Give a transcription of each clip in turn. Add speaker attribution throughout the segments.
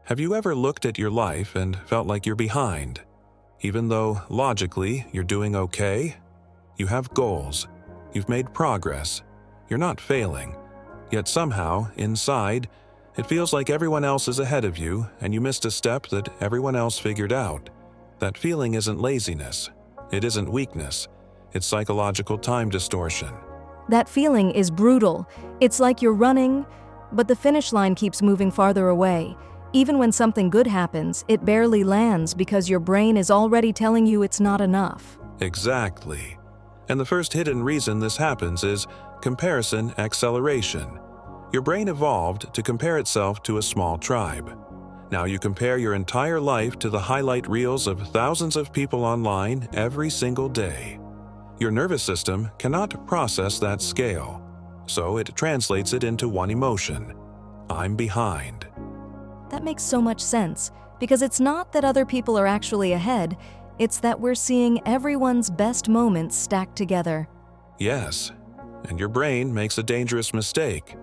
Speaker 1: Have you ever looked at your life and felt like you're behind? Even though, logically, you're doing okay? You have goals. You've made progress. You're not failing. Yet somehow, inside, it feels like everyone else is ahead of you and you missed a step that everyone else figured out. That feeling isn't laziness. It isn't weakness. It's psychological time distortion.
Speaker 2: That feeling is brutal. It's like you're running, but the finish line keeps moving farther away. Even when something good happens, it barely lands because your brain is already telling you it's not enough.
Speaker 1: Exactly. And the first hidden reason this happens is comparison acceleration. Your brain evolved to compare itself to a small tribe. Now you compare your entire life to the highlight reels of thousands of people online every single day. Your nervous system cannot process that scale, so it translates it into one emotion: I'm behind.
Speaker 2: That makes so much sense, because it's not that other people are actually ahead, it's that we're seeing everyone's best moments stacked together.
Speaker 1: Yes, and your brain makes a dangerous mistake.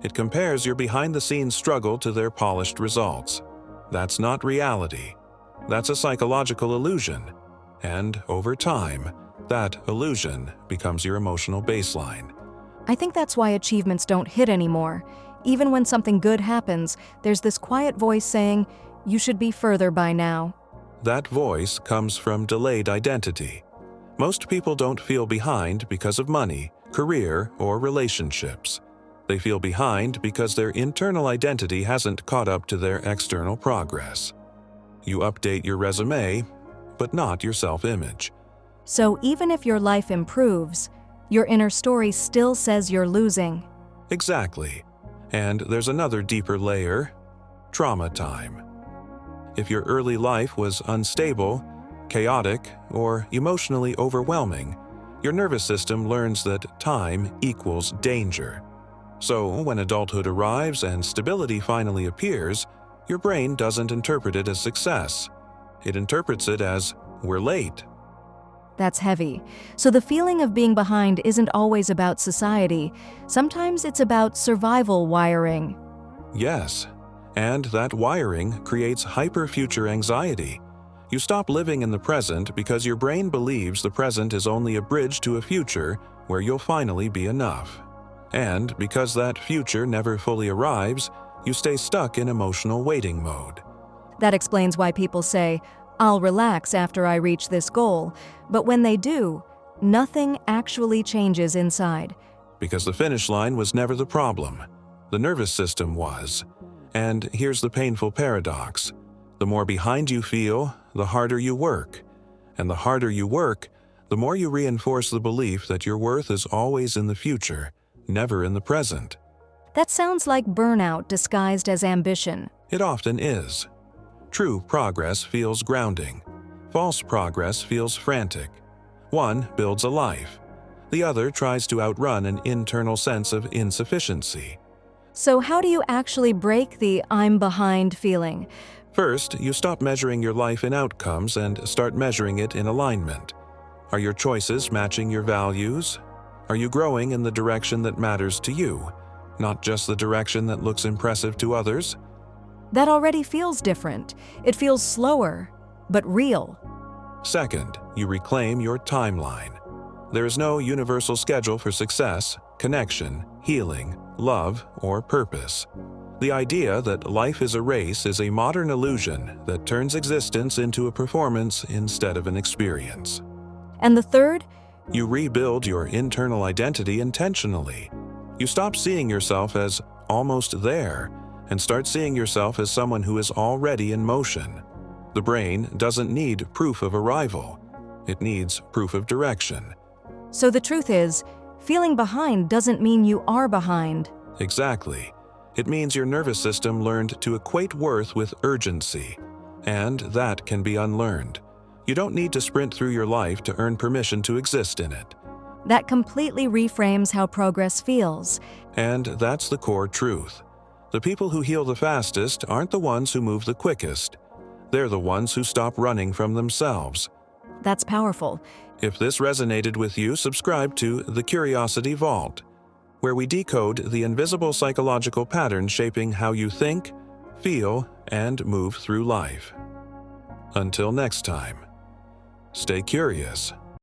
Speaker 1: It compares your behind-the-scenes struggle to their polished results. That's not reality. That's a psychological illusion. And over time, that illusion becomes your emotional baseline.
Speaker 2: I think that's why achievements don't hit anymore. Even when something good happens, there's this quiet voice saying, you should be further by now.
Speaker 1: That voice comes from delayed identity. Most people don't feel behind because of money, career, or relationships. They feel behind because their internal identity hasn't caught up to their external progress. You update your resume, but not your self-image.
Speaker 2: So even if your life improves, your inner story still says you're losing.
Speaker 1: Exactly. And there's another deeper layer: trauma time. If your early life was unstable, chaotic, or emotionally overwhelming, your nervous system learns that time equals danger. So when adulthood arrives and stability finally appears, your brain doesn't interpret it as success. It interprets it as, we're late.
Speaker 2: That's heavy. So the feeling of being behind isn't always about society. Sometimes it's about survival wiring.
Speaker 1: Yes, and that wiring creates hyper-future anxiety. You stop living in the present because your brain believes the present is only a bridge to a future where you'll finally be enough. And because that future never fully arrives, you stay stuck in emotional waiting mode.
Speaker 2: That explains why people say, I'll relax after I reach this goal, but when they do, nothing actually changes inside.
Speaker 1: Because the finish line was never the problem. The nervous system was. And here's the painful paradox. The more behind you feel, the harder you work. And the harder you work, the more you reinforce the belief that your worth is always in the future, never in the present.
Speaker 2: That sounds like burnout disguised as ambition.
Speaker 1: It often is. True progress feels grounding. False progress feels frantic. One builds a life. The other tries to outrun an internal sense of insufficiency.
Speaker 2: So how do you actually break the I'm behind feeling?
Speaker 1: First, you stop measuring your life in outcomes and start measuring it in alignment. Are your choices matching your values? Are you growing in the direction that matters to you, not just the direction that looks impressive to others?
Speaker 2: That already feels different. It feels slower, but real.
Speaker 1: Second, you reclaim your timeline. There is no universal schedule for success, connection, healing, love, or purpose. The idea that life is a race is a modern illusion that turns existence into a performance instead of an experience.
Speaker 2: And the third?
Speaker 1: You rebuild your internal identity intentionally. You stop seeing yourself as almost there and start seeing yourself as someone who is already in motion. The brain doesn't need proof of arrival. It needs proof of direction.
Speaker 2: So the truth is, feeling behind doesn't mean you are behind.
Speaker 1: Exactly. It means your nervous system learned to equate worth with urgency, and that can be unlearned. You don't need to sprint through your life to earn permission to exist in it.
Speaker 2: That completely reframes how progress feels.
Speaker 1: And that's the core truth. The people who heal the fastest aren't the ones who move the quickest. They're the ones who stop running from themselves.
Speaker 2: That's powerful.
Speaker 1: If this resonated with you, subscribe to The Curiosity Vault, where we decode the invisible psychological patterns shaping how you think, feel, and move through life. Until next time, stay curious